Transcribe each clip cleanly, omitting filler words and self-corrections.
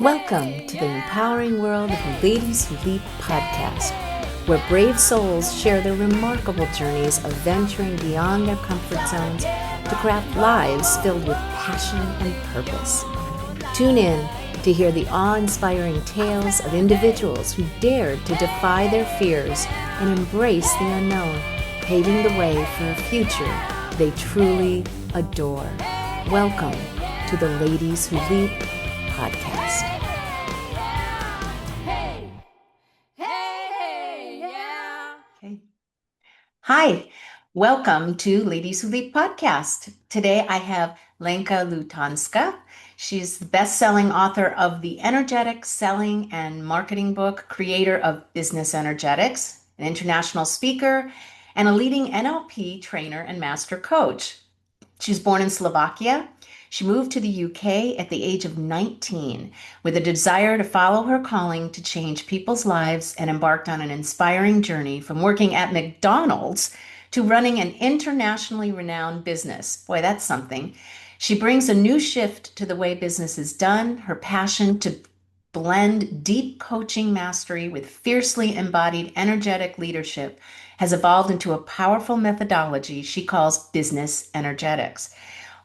Welcome to the empowering world of Ladies Who Leap podcast, where brave souls share their remarkable journeys of venturing beyond their comfort zones to craft lives filled with passion and purpose. Tune in to hear the awe-inspiring tales of individuals who dared to defy their fears and embrace the unknown, paving the way for a future they truly adore. Welcome to the Ladies Who Leap podcast. Okay. Hi, welcome to Ladies Who Leap podcast. Today I have Lenka Lutonska. She's the best-selling author of the energetic selling and marketing book, creator of Business Energetics, an international speaker, and a leading NLP trainer and master coach. She was born in Slovakia. She moved to the UK at the age of 19 with a desire to follow her calling to change people's lives and embarked on an inspiring journey from working at McDonald's to running an internationally renowned business. Boy, that's something. She brings a new shift to the way business is done, her passion to blend deep coaching mastery with fiercely embodied energetic leadership has evolved into a powerful methodology she calls business energetics.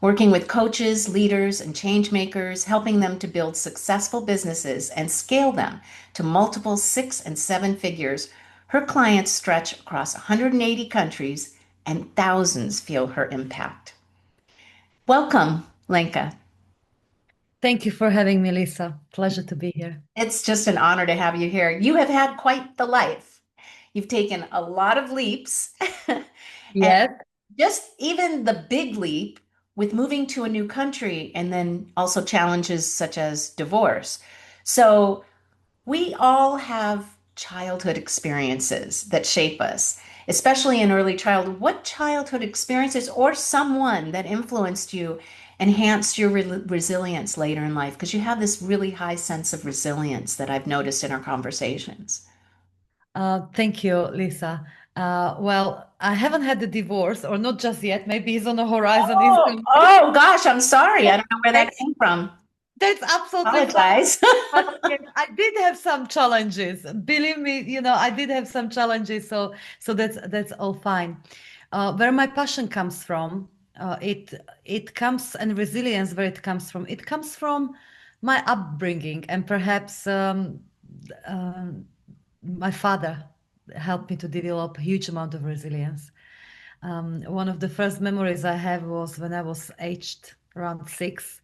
Working with coaches, leaders, and change makers, helping them to build successful businesses and scale them to multiple 6 and 7 figures, her clients stretch across 180 countries and thousands feel her impact. Welcome, Lenka. Thank you for having me, Lisa. Pleasure to be here. It's just an honor to have you here. You have had quite the life. You've taken a lot of leaps, and Yes. just even the big leap with moving to a new country and then also challenges such as divorce. So we all have childhood experiences that shape us, especially in early childhood. What childhood experiences or someone that influenced you enhanced your resilience later in life? Because you have this really high sense of resilience that I've noticed in our conversations. Thank you, Lisa. Well, I haven't had the divorce, or not just yet. Maybe it's on the horizon. Oh gosh, I'm sorry. I don't know where that That's, came from. that's absolutely fine. Apologize. But yes, I did have some challenges. Believe me, I did have some challenges. So that's all fine. Where my passion comes from, it comes and resilience where it comes from. It comes from my upbringing and perhaps my father helped me to develop a huge amount of resilience. One of the first memories I have was when I was aged around 6,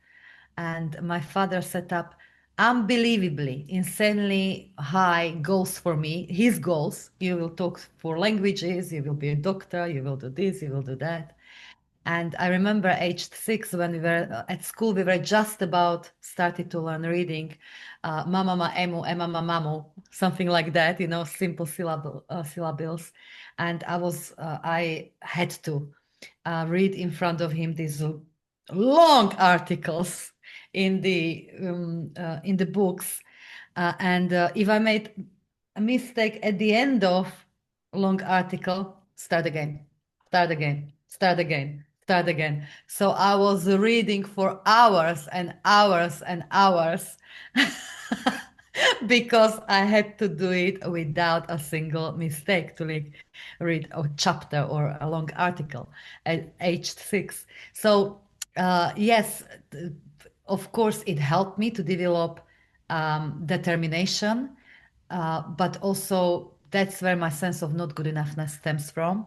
and my father set up unbelievably, insanely high goals for me. His goals: you will talk 4 languages, you will be a doctor, you will do this, you will do that. And I remember aged 6 when we were at school, we were just about started to learn reading, mama ma emu, emama mamu, something like that, simple syllables. And I had to read in front of him these long articles in the books. And if I made a mistake at the end of long article, start again, start again, start again, start again. So I was reading for hours and hours and hours because I had to do it without a single mistake to read a chapter or a long article at age 6. So yes, of course, it helped me to develop determination, but also that's where my sense of not good enoughness stems from,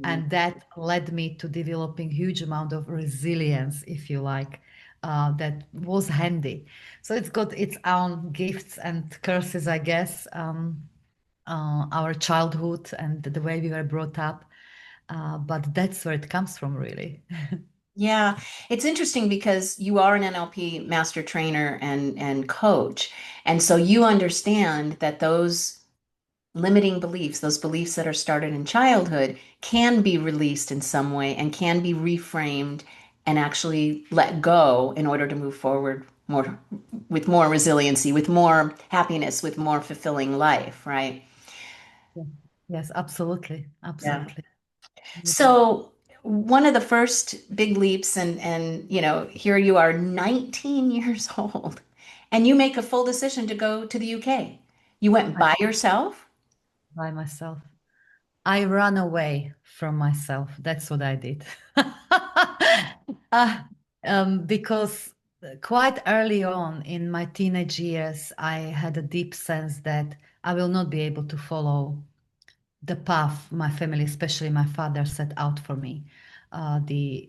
and that led me to developing huge amount of resilience, if you like, that was handy. So it's got its own gifts and curses, I guess. Our childhood and the way we were brought up, but that's where it comes from, really. Yeah, it's interesting because you are an NLP master trainer and coach. And so you understand that those limiting beliefs, those beliefs that are started in childhood, can be released in some way and can be reframed and actually let go in order to move forward more with more resiliency, with more happiness, with more fulfilling life, right? Yeah. Yes, absolutely, Yeah. absolutely. So one of the first big leaps and here you are 19 years old And you make a full decision to go to the UK. You went I by yourself? by myself. I ran away from myself. That's what I did. Uh, because quite early on in my teenage years, I had a deep sense that I will not be able to follow the path my family, especially my father, set out for me. The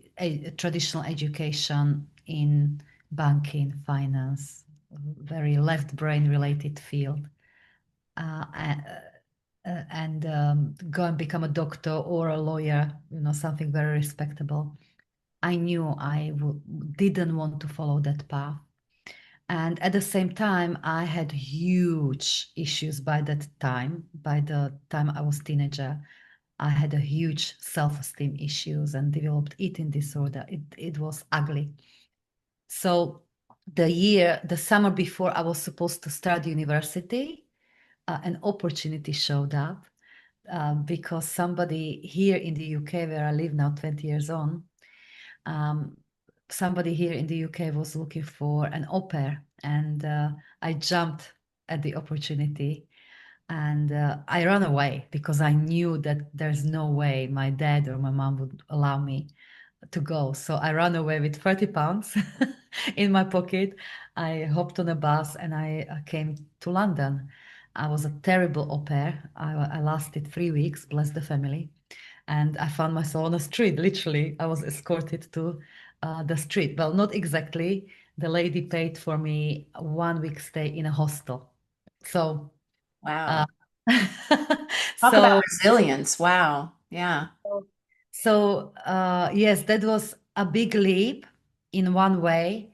traditional education in banking, finance, very left brain related field. Uh, and go and become a doctor or a lawyer, something very respectable. I knew didn't want to follow that path. And at the same time, I had huge issues by that time. By the time I was teenager, I had a huge self-esteem issues and developed eating disorder. It was ugly. So the summer before I was supposed to start university, an opportunity showed up because somebody here in the UK, where I live now 20 years on, um, somebody here in the UK was looking for an au pair, and I jumped at the opportunity, and I ran away because I knew that there's no way my dad or my mom would allow me to go. So I ran away with 30 pounds in my pocket. I hopped on a bus and I came to London. I was a terrible au pair. I lasted 3 weeks, bless the family. And I found myself on a street, literally. I was escorted to the street. Well, not exactly. The lady paid for me a 1 week stay in a hostel. So, uh, Wow. Talk about so resilience. Wow. Yeah. Yes, that was a big leap in one way.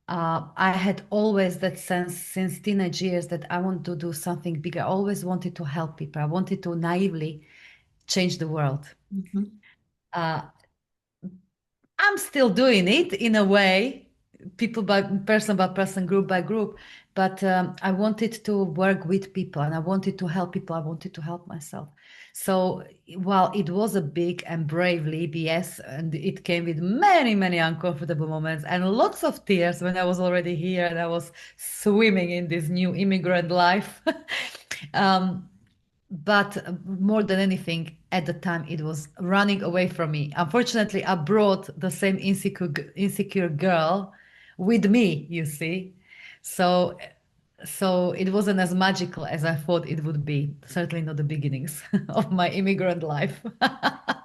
I had always that sense since teenage years that I want to do something bigger. I always wanted to help people. I wanted to naively change the world. Mhm. Uh, I'm still doing it in a way, people by person, group by group. But I wanted to work with people and I wanted to help people. I wanted to help myself. So while it was a big and brave leap, yes, and it came with many, many uncomfortable moments and lots of tears when I was already here and I was swimming in this new immigrant life. um, but more than anything at the time it was running away from me. Unfortunately, I brought the same insecure girl with me, you see. So so it wasn't as magical as I thought it would be. Certainly not the beginnings of my immigrant life.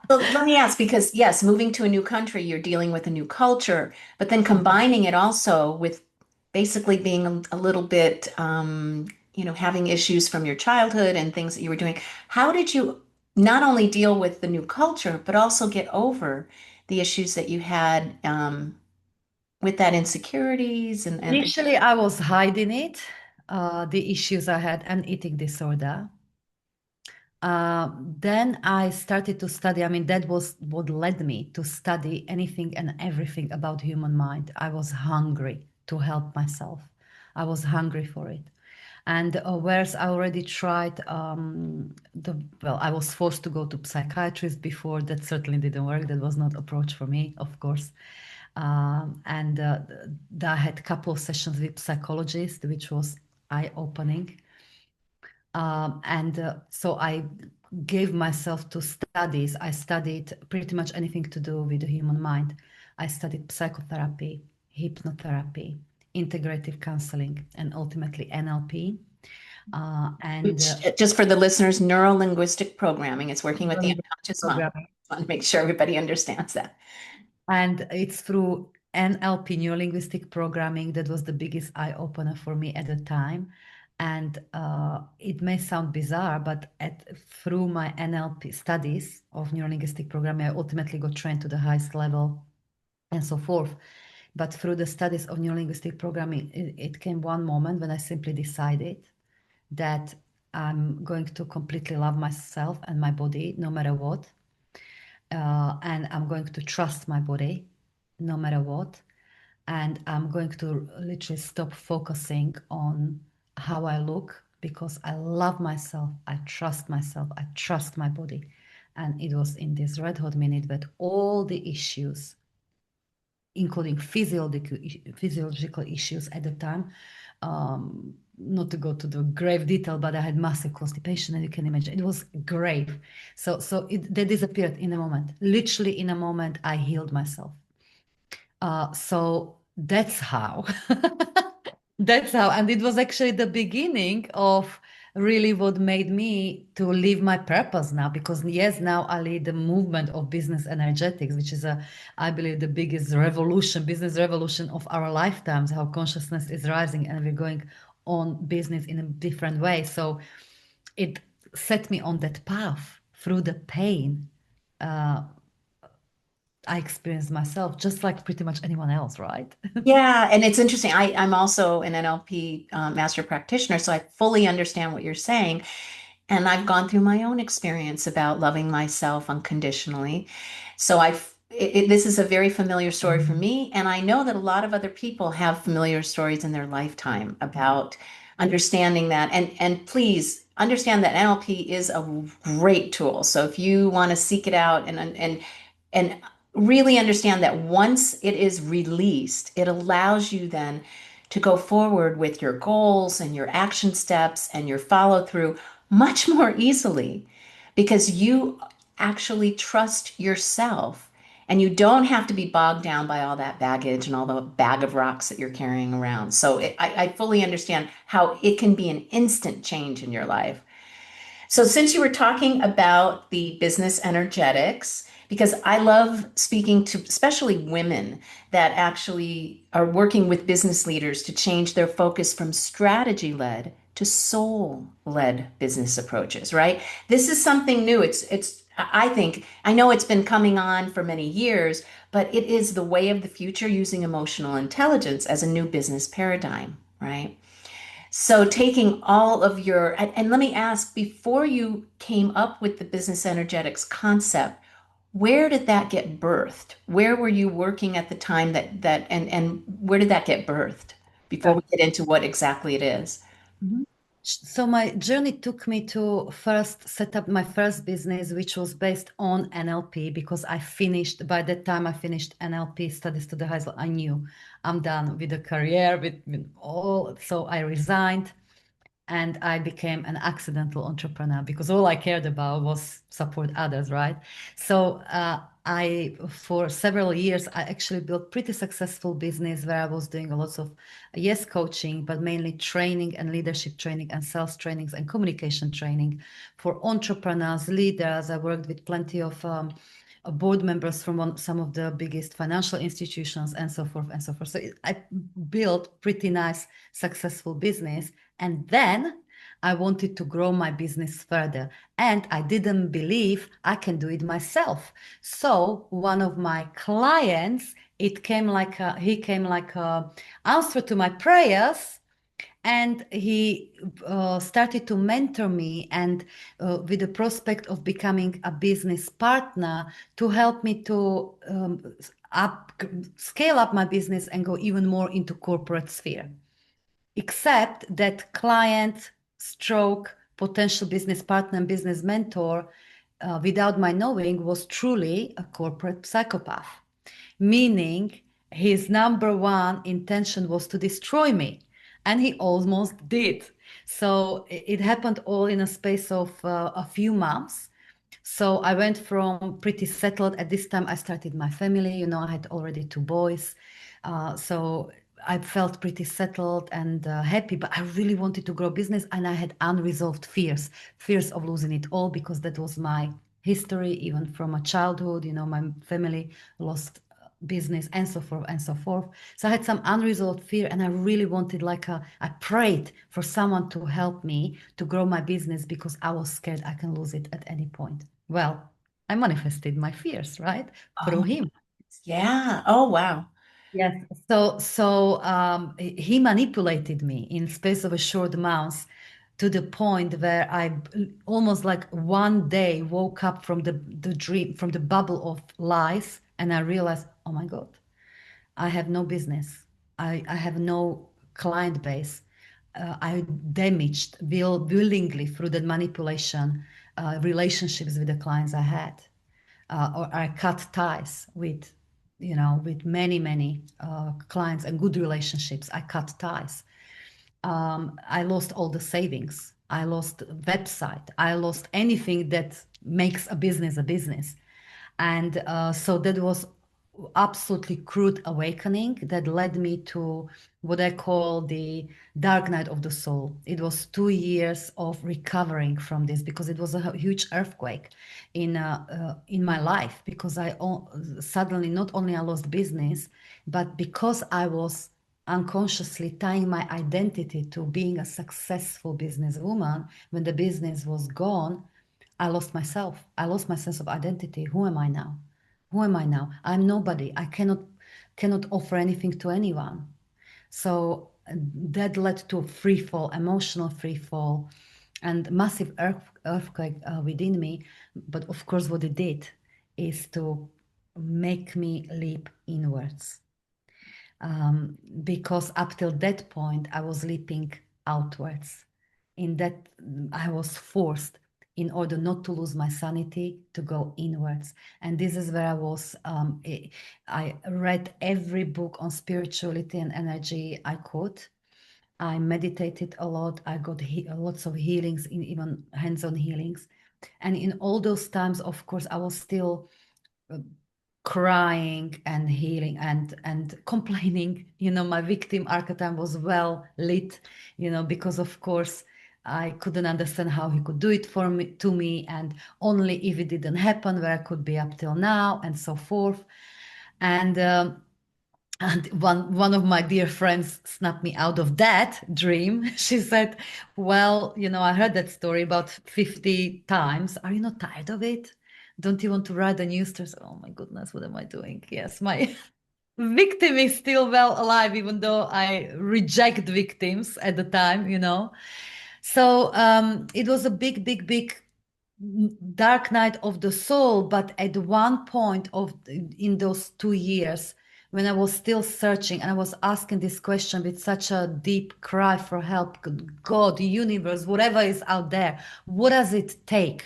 Well, let me ask, because yes, moving to a new country, you're dealing with a new culture, but then combining it also with basically being a little bit, having issues from your childhood and things that you were doing. How did you not only deal with the new culture, but also get over the issues that you had, with that insecurities and things? Initially I was hiding it, the issues I had, an eating disorder. Then I started to study. I mean, that was what led me to study anything and everything about human mind. I was hungry to help myself. I was hungry for it. And whereas I already tried I was forced to go to psychiatrist before. That certainly didn't work. That was not approach for me, of course. And I had a couple of sessions with psychologists, which was eye-opening. So I gave myself to studies. I studied pretty much anything to do with the human mind. I studied psychotherapy, hypnotherapy, integrative counseling, and ultimately NLP. And Which, just for the listeners, neuro-linguistic programming. It's working with the Neurolinguistic unconscious mind. programming. I want to make sure everybody understands that. And it's through NLP, neuro-linguistic programming, that was the biggest eye opener for me at the time. And it may sound bizarre, but through my NLP studies of neuro-linguistic programming, I ultimately got trained to the highest level and so forth. But through the studies of neuro-linguistic programming, it came one moment when I simply decided that I'm going to completely love myself and my body no matter what. And I'm going to trust my body no matter what. And I'm going to literally stop focusing on how I look because I love myself, I trust my body. And it was in this red hot minute that all the issues, including physiological issues at the time, Not to go to the grave detail, but I had massive constipation, and you can imagine it was grave. They disappeared in a moment. Literally in a moment, I healed myself. So that's how. That's how. And it was actually the beginning of really what made me to live my purpose now, because yes, now I lead the movement of business energetics, which is I believe the biggest revolution, business revolution of our lifetimes, how consciousness is rising and we're going on business in a different way. So it set me on that path through the pain I experienced myself, just like pretty much anyone else, right? Yeah, and it's interesting. I'm also an NLP master practitioner, so I fully understand what you're saying. And I've gone through my own experience about loving myself unconditionally. So this is a very familiar story for me. And I know that a lot of other people have familiar stories in their lifetime about understanding that. And please understand that NLP is a great tool. So if you want to seek it out and really understand that once it is released, it allows you then to go forward with your goals and your action steps and your follow through much more easily because you actually trust yourself and you don't have to be bogged down by all that baggage and all the bag of rocks that you're carrying around. So I fully understand how it can be an instant change in your life. So, since you were talking about the business energetics, because I love speaking to especially women that actually are working with business leaders to change their focus from strategy led to soul led business approaches, right? This is something new. I think, I know it's been coming on for many years, but it is the way of the future using emotional intelligence as a new business paradigm, right? So taking all of and let me ask, before you came up with the business energetics concept, where did that get birthed? Where were you working at the time and where did that get birthed before Yeah. we get into what exactly it is? Mhm. So my journey took me to first set up my first business, which was based on NLP, because by that time I finished NLP studies to the high school. I knew I'm done with the career, with all. So I resigned and I became an accidental entrepreneur because all I cared about was support others, right? So for several years, I actually built pretty successful business where I was doing a lot of yes coaching, but mainly training and leadership training and sales trainings and communication training for entrepreneurs, leaders. I worked with plenty of board members from some of the biggest financial institutions and so forth and so forth. So I built pretty nice, successful business. And then I wanted to grow my business further. And I didn't believe I can do it myself. So one of my clients, he came like a answer to my prayers, and he started to mentor me and with the prospect of becoming a business partner to help me to scale up my business and go even more into corporate sphere, except that client stroke potential business partner and business mentor, without my knowing, was truly a corporate psychopath, meaning his number one intention was to destroy me, and he almost did. So it happened all in a space of a few months. So I went from pretty settled. At this time, I started my family. I had already two boys. So I felt pretty settled and happy, but I really wanted to grow business. And I had unresolved fears of losing it all, because that was my history, even from my childhood. My family lost business and so forth and so forth. So I had some unresolved fear, and I really wanted, I prayed for someone to help me to grow my business because I was scared I can lose it at any point. Well, I manifested my fears, right? Through Oh, him. yeah. Oh, wow. Yes. So he manipulated me in space of a short month, to the point where I almost like one day woke up from the dream, from the bubble of lies, and I realized, oh my God, I have no business. I have no client base. I damaged willingly through that manipulation relationships with the clients I had, or I cut ties with many clients and good relationships. I cut ties. I lost all the savings. I lost website. I lost anything that makes a business a business. And so that was absolutely crude awakening that led me to what I call the dark night of the soul. It was 2 years of recovering from this because it was a huge earthquake in my life because suddenly not only I lost business, but because I was unconsciously tying my identity to being a successful businesswoman when the business was gone, I lost myself. I lost my sense of identity. Who am I now? Who am I now? I'm nobody. I cannot offer anything to anyone. So that led to a free fall, emotional free fall, and massive earthquake within me. But of course, what it did is to make me leap inwards. Because up till that point, I was leaping outwards. In that, I was forced, in order not to lose my sanity, to go inwards. And this is where I was. I read every book on spirituality and energy I could. I meditated a lot. I got lots of healings, in even hands-on healings. And in all those times, of course, I was still crying and healing and complaining. My victim archetype was well lit, because of course I couldn't understand how he could do it for me to me, and only if it didn't happen where I could be up till now, and so forth. And one of my dear friends snapped me out of that dream. She said, well, I heard that story about 50 times. Are you not tired of it? Don't you want to write a news story? Oh my goodness, what am I doing? Yes, my victim is still well alive, even though I reject victims at the time. So it was a big, big, big dark night of the soul. But at one point in those 2 years, when I was still searching and I was asking this question with such a deep cry for help, God, the universe, whatever is out there, what does it take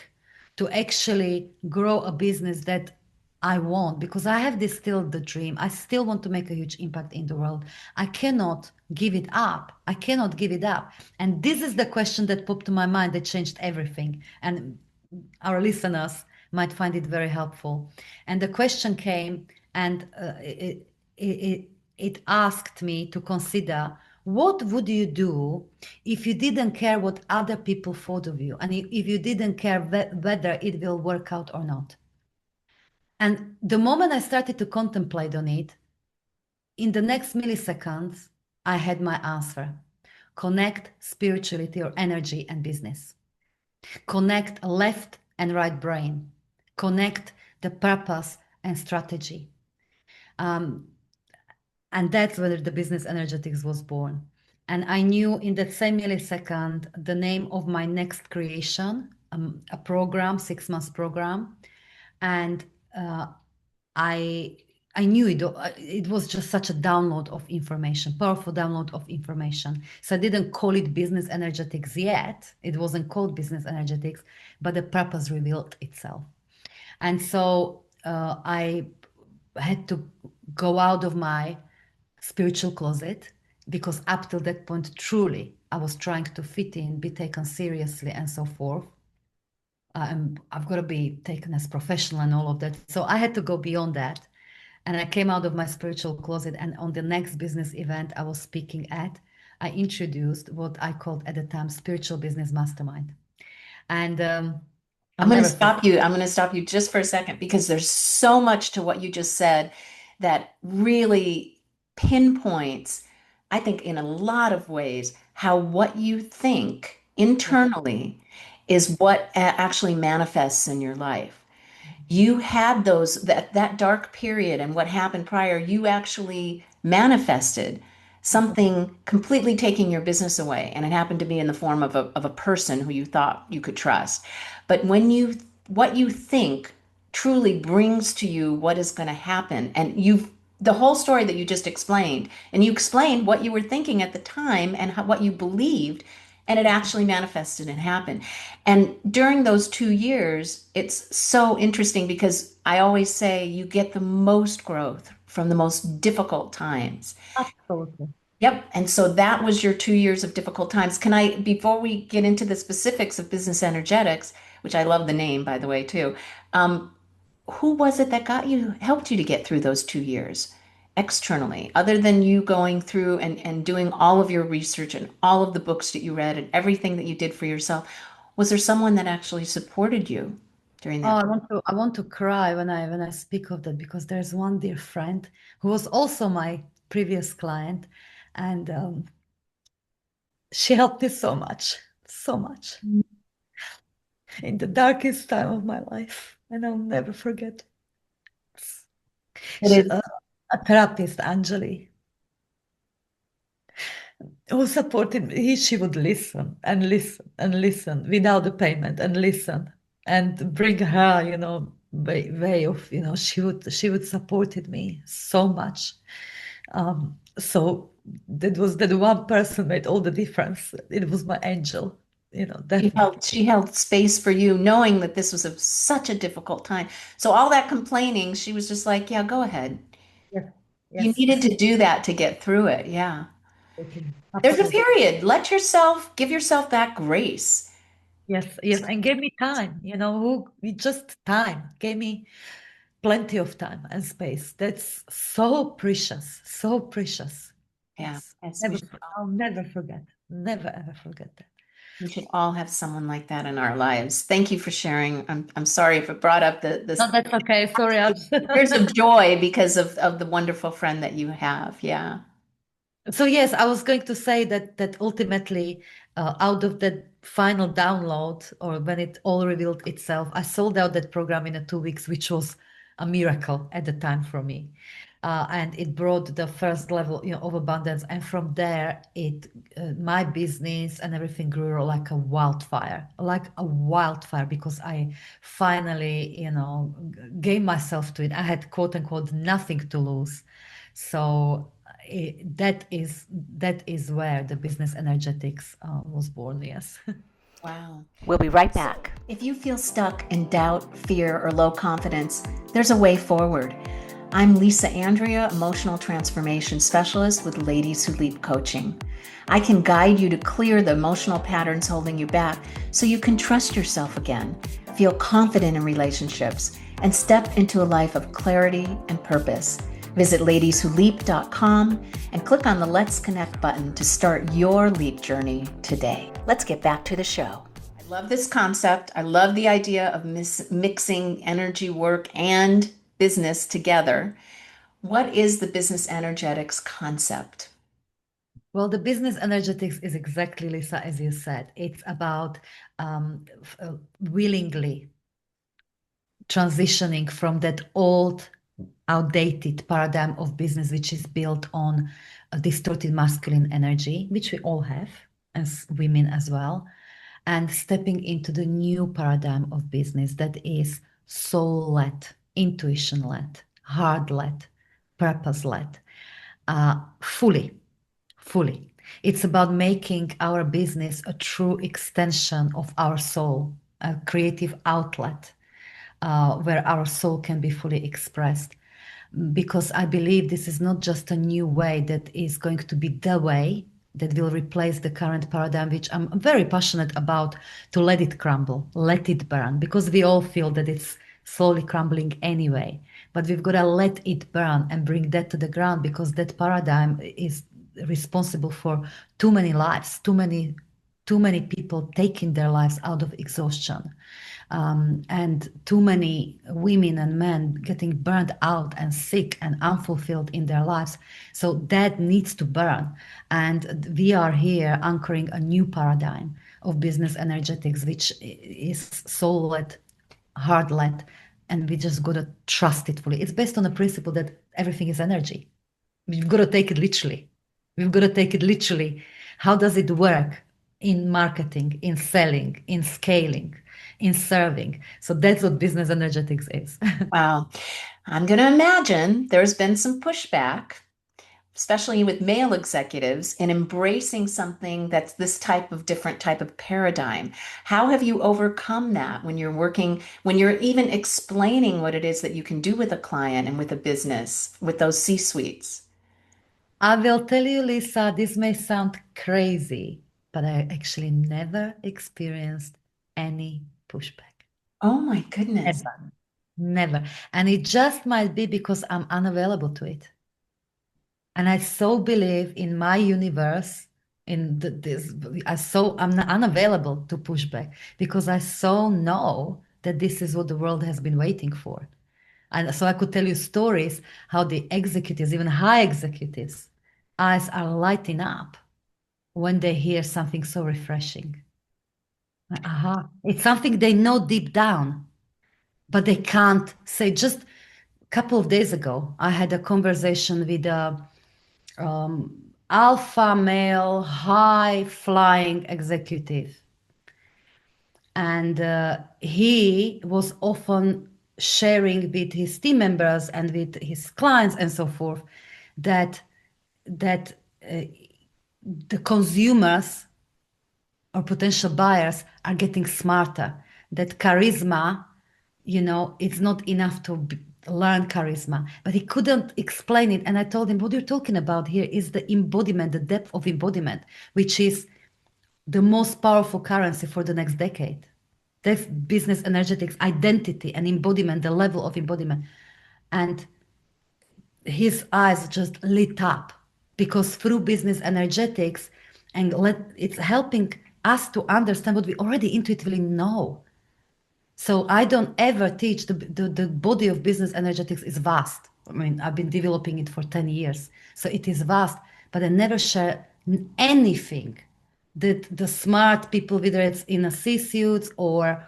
to actually grow a business that I want? Because I have this still the dream. I still want to make a huge impact in the world. I cannot give it up. I cannot give it up. And this is the question that popped to my mind that changed everything. And our listeners might find it very helpful. And the question came, and it asked me to consider, what would you do if you didn't care what other people thought of you, and if you didn't care whether it will work out or not? And the moment I started to contemplate on it, in the next milliseconds, I had my answer. Connect spirituality or energy and business. Connect left and right brain. Connect the purpose and strategy. And that's where the business energetics was born. And I knew in that same millisecond the name of my next creation, a program, 6 months program. And I knew it. It was just such a download of information, powerful download of information. So I didn't call it business energetics yet. It wasn't called business energetics, but the purpose revealed itself. And so I had to go out of my spiritual closet, because up till that point, truly, I was trying to fit in, be taken seriously, and so forth. I've got to be taken as professional and all of that. So I had to go beyond that. And I came out of my spiritual closet. And on the next business event I was speaking at, I introduced what I called at the time Spiritual Business Mastermind. And I'm going to stop you. I'm going to stop you just for a second because there's so much to what you just said that really pinpoints, I think, in a lot of ways, how what you think internally is what actually manifests in your life. You had that dark period, and what happened prior, you actually manifested something completely taking your business away, and it happened to be in the form of a person who you thought you could trust. But what you think truly brings to you what is going to happen. And the whole story that you just explained, and you explained what you were thinking at the time and what you believed, and it actually manifested and happened. And during those 2 years, it's so interesting because I always say you get the most growth from the most difficult times. Absolutely. Yep. And so that was your 2 years of difficult times. Can I, before we get into the specifics of business energetics, which I love the name, by the way, too, um, who was it that helped you to get through those 2 years externally, other than you going through and doing all of your research and all of the books that you read and everything that you did for yourself? Was there someone that actually supported you during Oh, that? I want to cry when I speak of that because there's one dear friend who was also my previous client, and she helped me so much in the darkest time of my life, and I'll never forget. It She, is. a therapist, Anjali, who supported me. She would listen and listen and listen without the payment and listen and bring her, way of, she would supported me so much. So that was that one person made all the difference. It was my angel, definitely. She held space for you, knowing that this was such a difficult time. So all that complaining, she was just like, "Yeah, go ahead." Yes, You yes, needed to do that to get through it. Yeah. absolutely, There's a absolutely. period. Give yourself that grace. Yes, yes, and gave me time, just time, gave me plenty of time and space. That's so precious, so precious. Yeah. It's Yes, never, I'll never forget, never ever forget that. we should all have someone like that in our lives. Thank you for sharing. I'm sorry if it brought up No, that's okay. Sorry, tears of joy because of the wonderful friend that you have. Yeah. So yes, I was going to say that ultimately, out of that final download, or when it all revealed itself, I sold out that program in 2 weeks, which was a miracle at the time for me, and it brought the first level, of abundance. And from there, my business and everything grew like a wildfire, because I finally, gave myself to it. I had quote unquote nothing to lose, so that is where the business energetics was born. Yes. Wow. We'll be right So, back. if you feel stuck in doubt, fear, or low confidence, there's a way forward. I'm Lisa Andria, Emotional Transformation Specialist with Ladies Who Leap Coaching. I can guide you to clear the emotional patterns holding you back so you can trust yourself again, feel confident in relationships, and step into a life of clarity and purpose. Visit ladieswholeap.com and click on the Let's Connect button to start your leap journey today. Let's get back to the show. I love this concept. I love the idea of mixing energy work and business together. What is the business energetics concept? Well, the business energetics is exactly, Lisa, as you said. It's about willingly transitioning from that old, outdated paradigm of business, which is built on a distorted masculine energy, which we all have as women as well, and stepping into the new paradigm of business that is soul-led, intuition-led, heart-led, purpose-led, fully, fully. It's about making our business a true extension of our soul, a creative outlet where our soul can be fully expressed. Because I believe this is not just a new way that is going to be the way that will replace the current paradigm, which I'm very passionate about, to let it crumble, let it burn, because we all feel that it's slowly crumbling anyway. But we've got to let it burn and bring that to the ground, because that paradigm is responsible for too many lives, too many people taking their lives out of exhaustion, and too many women and men getting burned out and sick and unfulfilled in their lives. So that needs to burn. And we are here anchoring a new paradigm of business energetics, which is soul led, heart led, and we just got to trust it fully. It's based on the principle that everything is energy. We've got to take it literally. We've got to take it literally. How does it work in marketing, in selling, in scaling, in serving? So that's what business energetics is. Wow. I'm going to imagine there's been some pushback, especially with male executives, in embracing something that's this different type of paradigm. How have you overcome that when you're even explaining what it is that you can do with a client and with a business, with those C-suites? I will tell you, Lisa, this may sound crazy, but I actually never experienced any pushback. Oh my goodness. Never. Never. And it just might be because I'm unavailable to it. And I so believe in my universe, in this, I'm unavailable to pushback because I so know that this is what the world has been waiting for. And so I could tell you stories how the executives, even high executives, eyes are lighting up when they hear something so refreshing. Aha. It's something they know deep down, but they can't say. Just a couple of days ago, I had a conversation with a alpha male, high flying executive. And he was often sharing with his team members and with his clients and so forth that the consumers or potential buyers are getting smarter, that charisma, it's not enough to learn charisma, but he couldn't explain it. And I told him, what you're talking about here is the embodiment, the depth of embodiment, which is the most powerful currency for the next decade. That's business energetics, identity and embodiment, the level of embodiment. And his eyes just lit up because through business energetics it's helping us to understand what we already intuitively know. So I don't ever teach the body of business energetics is vast. I mean, I've been developing it for 10 years. So it is vast, but I never share anything that the smart people, whether it's in a C-suits or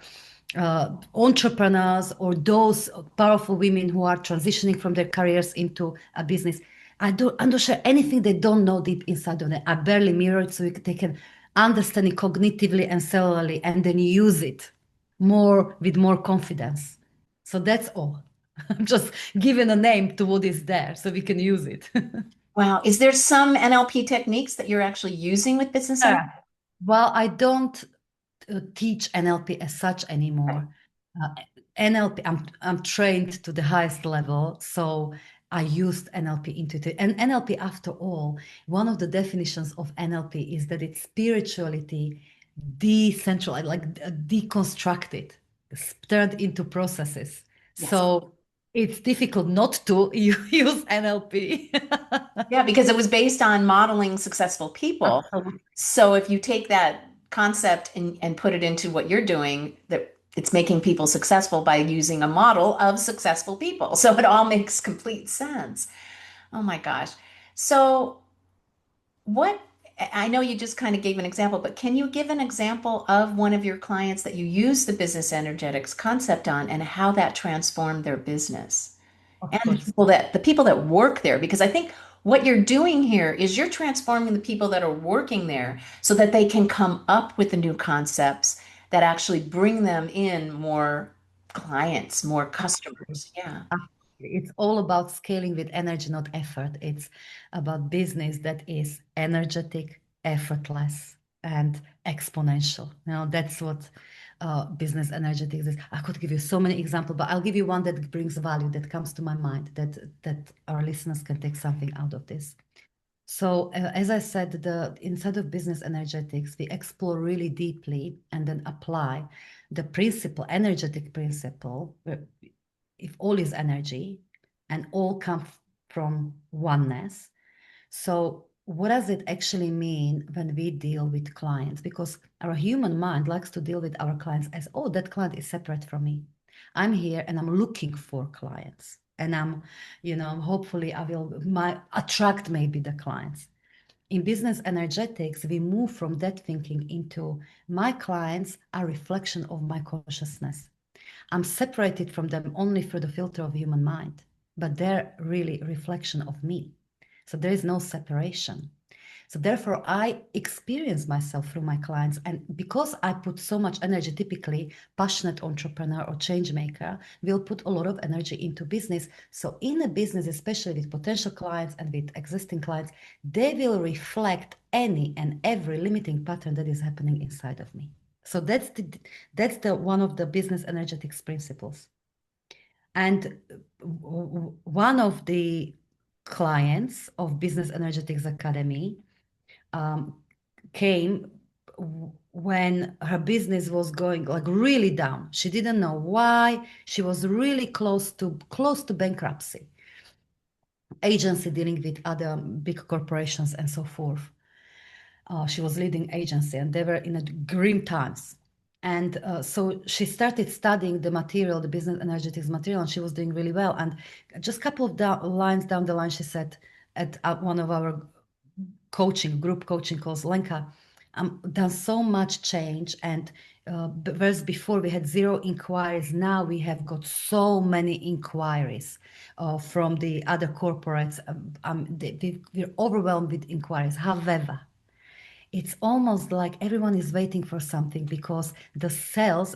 entrepreneurs or those powerful women who are transitioning from their careers into a business, I don't share anything they don't know deep inside of them. I barely mirror it so they can understand it cognitively and cellularly and then use it with more confidence. So that's all. I'm just giving a name to what is there so we can use it. Wow. Is there some NLP techniques that you're actually using with business energy? Well, I don't teach NLP as such anymore. Uh, NLP, I'm trained to the highest level, so I used NLP intuitive. And NLP, after all, one of the definitions of NLP is that it's spirituality decentralized, like deconstructed, turned into processes. Yes. So it's difficult not to use NLP. Yeah, because it was based on modeling successful people. So if you take that concept and put it into what you're doing, that it's making people successful by using a model of successful people. So it all makes complete sense. Oh my gosh. So what, I know you just kind of gave an example, but can you give an example of one of your clients that you use the business energetics concept on and how that transformed their business? Of And course. the people that work there, because I think what you're doing here is you're transforming the people that are working there so that they can come up with the new concepts that actually bring them in more clients, more customers. Yeah. It's all about scaling with energy, not effort. It's about business that is energetic, effortless, and exponential. That's what business energetics is. I could give you so many examples, but I'll give you one that brings value that comes to my mind that our listeners can take something out of this. So, as I said, inside of business energetics, we explore really deeply and then apply the principle, energetic principle, if all is energy and all come from oneness. So, what does it actually mean when we deal with clients? Because our human mind likes to deal with our clients as, oh, that client is separate from me. I'm here and I'm looking for clients. And hopefully I will attract maybe the clients. In business energetics, we move from that thinking into my clients are a reflection of my consciousness. I'm separated from them only through the filter of human mind, but they're really a reflection of me. So there is no separation. So therefore, I experience myself through my clients. And because I put so much energy, typically passionate entrepreneur or change maker will put a lot of energy into business. So in a business, especially with potential clients and with existing clients, they will reflect any and every limiting pattern that is happening inside of me. So that's the one of the business energetics principles. And one of the clients of Business Energetics Academy came when her business was going like really down. She didn't know why. She was really close to bankruptcy. Agency dealing with other big corporations and so forth. She was leading agency, and they were in a grim times. And so she started studying the material, the business energetics material, and she was doing really well. And just a couple of lines down the line, she said at one of our group coaching calls, Lenka, done so much change, and whereas before we had 0 inquiries, now we have got so many inquiries from the other corporates. We're overwhelmed with inquiries. However, it's almost like everyone is waiting for something because the sales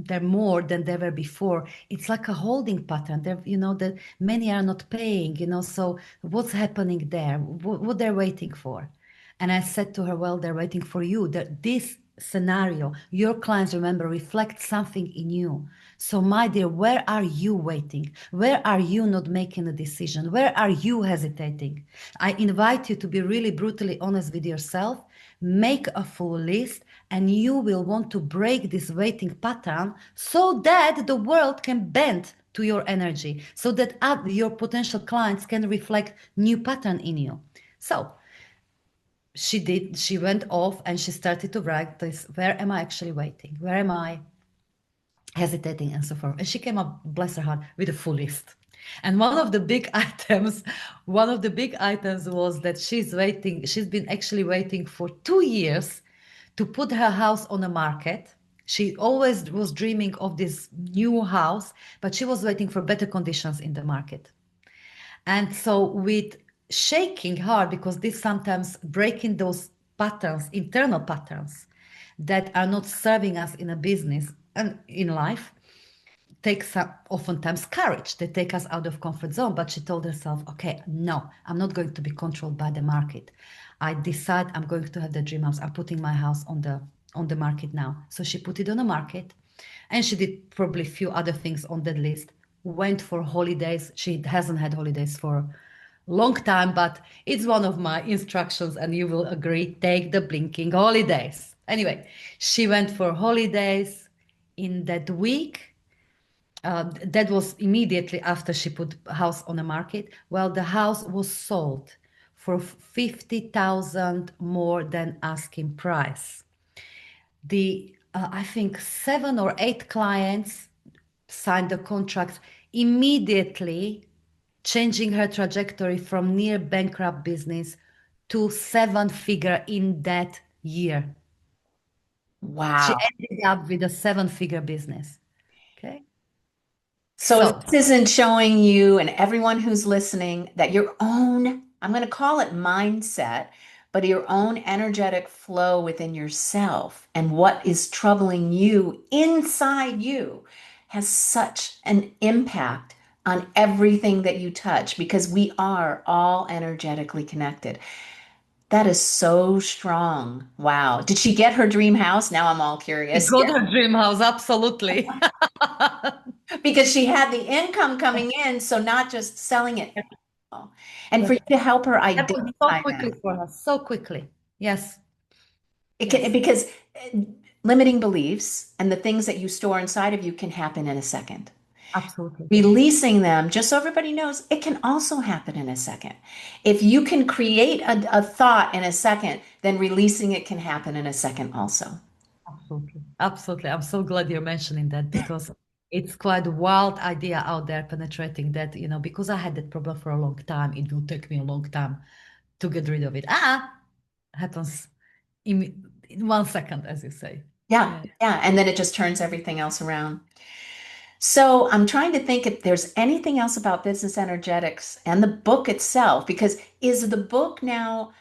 they're more than they were before. It's like a holding pattern. That many are not paying. So what's happening there? What they're waiting for? And I said to her, well, they're waiting for you. That this scenario, your clients, remember, reflect something in you. So, my dear, where are you waiting? Where are you not making a decision? Where are you hesitating? I invite you to be really brutally honest with yourself. Make a full list, and you will want to break this waiting pattern so that the world can bend to your energy, so that your potential clients can reflect new pattern in you. So she went off and she started to write this: where am I actually waiting? Where am I hesitating, and so forth? And she came up, bless her heart, with a full list. And one of the big items was that she's been actually waiting for 2 years to put her house on the market. She always was dreaming of this new house, but she was waiting for better conditions in the market. And so with shaking hard, because this sometimes breaking those patterns, internal patterns that are not serving us in a business and in life, takes oftentimes courage. They take us out of comfort zone. But she told herself, okay, no, I'm not going to be controlled by the market. I decide I'm going to have the dream house. I'm putting my house on the market now. So she put it on the market, and she did probably a few other things on that list. Went for holidays. She hasn't had holidays for a long time, but it's one of my instructions, and you will agree, take the blinking holidays. Anyway, she went for holidays in that week. That was immediately after she put house on the market. Well, the house was sold for 50,000 more than asking price. I think 7 or 8 clients signed the contracts immediately, changing her trajectory from near bankrupt business to 7-figure in that year. Wow. She ended up with a 7-figure business. Okay. So this isn't showing you and everyone who's listening that your own, I'm going to call it mindset, but your own energetic flow within yourself and what is troubling you inside you has such an impact on everything that you touch, because we are all energetically connected. That is so strong. Wow. Did she get her dream house? Now I'm all She curious. got her dream house, absolutely. Because she had the income coming in, so not just selling it. And for Yes. you to help her Happened so identify quickly that. for her, so quickly. Yes. Because limiting beliefs and the things that you store inside of you can happen in a second. Absolutely. Releasing them, just so everybody knows, it can also happen in a second. If you can create a thought in a second, then releasing it can happen in a second also. Absolutely. Absolutely. I'm so glad you're mentioning that, because it's quite a wild idea out there penetrating that, because I had that problem for a long time. It will take me a long time to get rid of it. Happens in 1 second, as you say. Yeah. And then it just turns everything else around. So I'm trying to think if there's anything else about business energetics and the book itself, because is the book now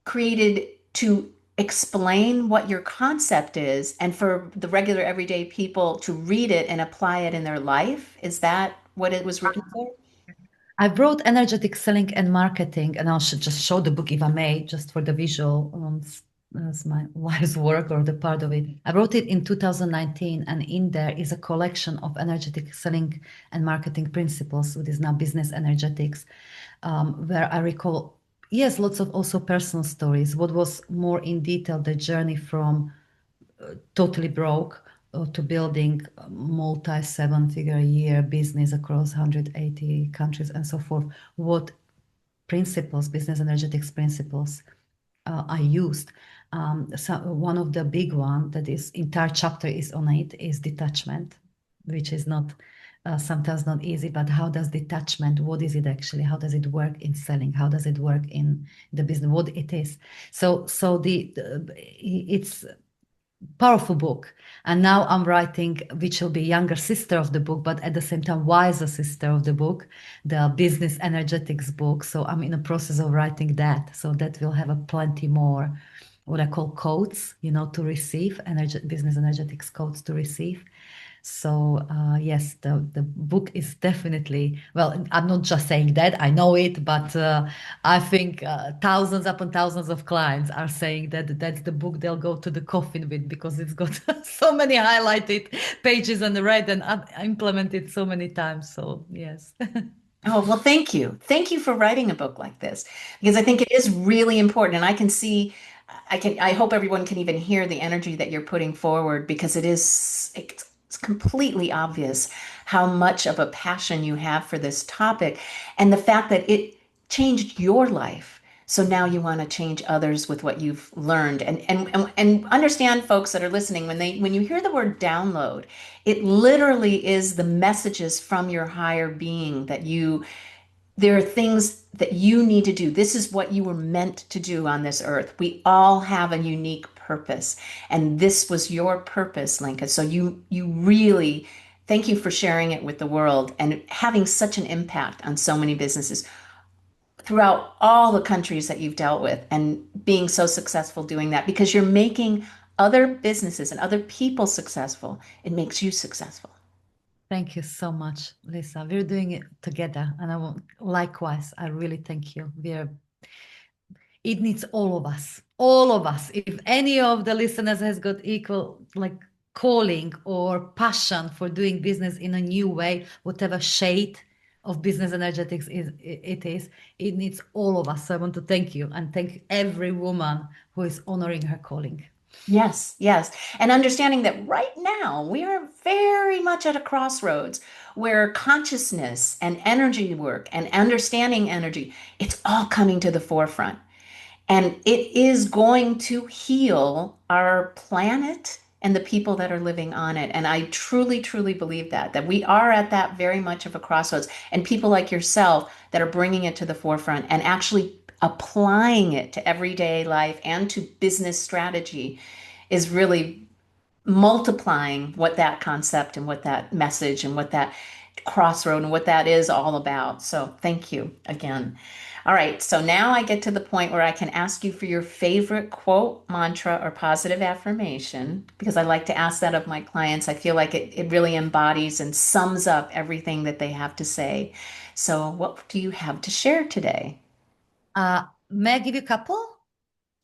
created to explain what your concept is and for the regular everyday people to read it and apply it in their life? Is that what it was written for? I wrote energetic selling and marketing, and I should just show the book if I may, just for the visual. as my life's work or the part of it. I wrote it in 2019, and in there is a collection of energetic selling and marketing principles, which is now business energetics, where I recall, yes, lots of also personal stories. What was more in detail the journey from totally broke to building a multi-7-figure a year business across 180 countries and so forth. What principles, business energetics principles, I used. So one of the big one that is entire chapter is on it is detachment, which is not sometimes not easy. But how does detachment? What is it actually? How does it work in selling? How does it work in the business? What it is? So the it's powerful book. And now I'm writing, which will be younger sister of the book, but at the same time wiser sister of the book, the business energetics book. So I'm in the process of writing that, so that will have a plenty more what I call codes, to receive, business energetics codes to receive. So yes, the book is definitely, well, I'm not just saying that, I know it, but I think thousands upon thousands of clients are saying that that's the book they'll go to the coffin with, because it's got so many highlighted pages and read and implemented so many times. So yes. Oh, well, thank you. Thank you for writing a book like this because I think it is really important. And I can see, I hope everyone can even hear the energy that you're putting forward because it's completely obvious how much of a passion you have for this topic and the fact that it changed your life. So now you want to change others with what you've learned and understand, folks that are listening, when you hear the word download, it literally is the messages from your higher being that there are things that you need to do. This is what you were meant to do on this earth. We all have a unique purpose, and this was your purpose, Lenka. So you really thank you for sharing it with the world and having such an impact on so many businesses throughout all the countries that you've dealt with and being so successful doing that because you're making other businesses and other people successful. It makes you successful. Thank you so much, Lisa. We're doing it together, and likewise, I really thank you. It needs all of us, all of us. If any of the listeners has got equal like calling or passion for doing business in a new way, whatever shade of business energetics it needs all of us. So I want to thank you and thank every woman who is honoring her calling. Yes, yes. And understanding that right now we are very much at a crossroads where consciousness and energy work and understanding energy, it's all coming to the forefront. And it is going to heal our planet and the people that are living on it. And I truly, truly believe that we are at that very much of a crossroads. And people like yourself that are bringing it to the forefront and actually applying it to everyday life and to business strategy is really multiplying what that concept and what that message and what that crossroad and what that is all about. So thank you again. All right, so now I get to the point where I can ask you for your favorite quote, mantra, or positive affirmation, because I like to ask that of my clients. I feel like it really embodies and sums up everything that they have to say. So what do you have to share today? May I give you a couple?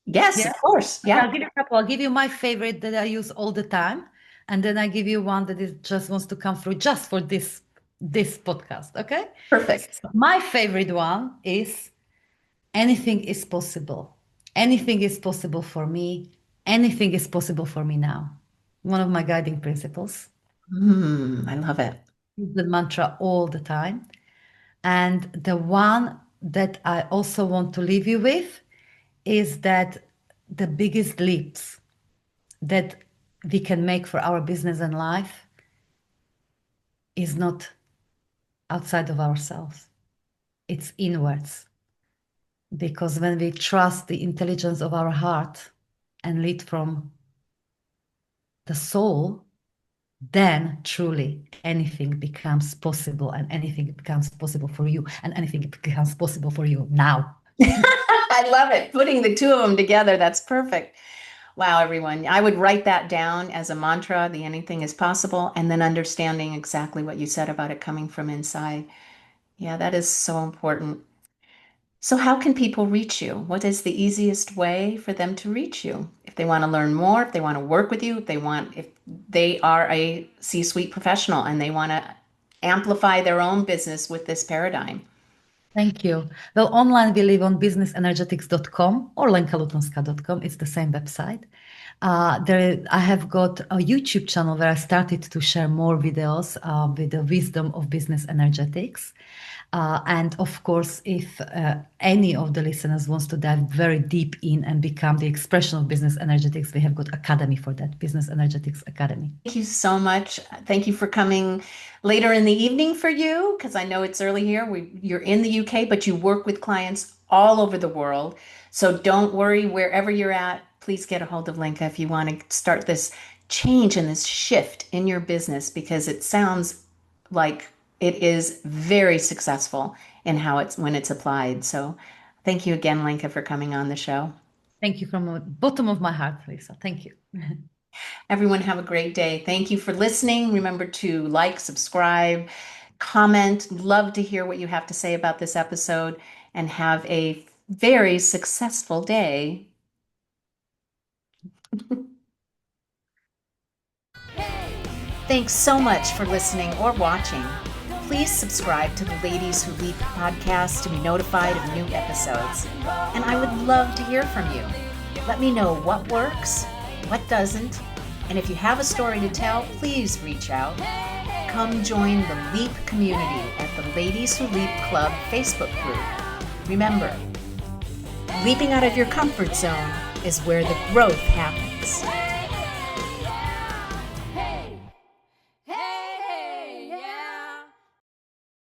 Yes, Yeah. of course. Okay, Yeah, I'll give you a couple. I'll give you my favorite that I use all the time, and then I give you one that is just wants to come through just for this podcast. Okay. perfect. So my favorite one is anything is possible. Anything is possible for me. Anything is possible for me now. One of my guiding principles. I love it. Use the mantra all the time. And the one that I also want to leave you with is that the biggest leaps that we can make for our business and life is not outside of ourselves, it's inwards. Because when we trust the intelligence of our heart and lead from the soul, then truly anything becomes possible, and anything becomes possible for you, and anything becomes possible for you now. I love it. Putting the two of them together, that's perfect. Wow, everyone. I would write that down as a mantra, the anything is possible, and then understanding exactly what you said about it coming from inside. Yeah, that is so important. So how can people reach you? What is the easiest way for them to reach you? If they want to learn more, if they want to work with you, if they are a C-suite professional and they want to amplify their own business with this paradigm. Thank you. Well, online we live on businessenergetics.com or lenkalutonska.com. It's the same website. I have got a YouTube channel where I started to share more videos with the wisdom of business energetics. And of course, if any of the listeners wants to dive very deep in and become the expression of business energetics, we have got academy for that, Business Energetics Academy. Thank you so much. Thank you for coming later in the evening for you, because I know it's early here. You're in the UK, but you work with clients all over the world. So don't worry, wherever you're at, please get a hold of Lenka if you want to start this change and this shift in your business, because it sounds like it is very successful in when it's applied. So thank you again, Lenka, for coming on the show. Thank you from the bottom of my heart, Lisa. Thank you. Everyone have a great day. Thank you for listening. Remember to like, subscribe, comment. Love to hear what you have to say about this episode, and have a very successful day. Thanks so much for listening or watching. Please subscribe to the Ladies Who Leap podcast to be notified of new episodes. And I would love to hear from you. Let me know what works, what doesn't, and if you have a story to tell, please reach out. Come join the Leap community at the Ladies Who Leap Club Facebook group. Remember, leaping out of your comfort zone is where the growth happens.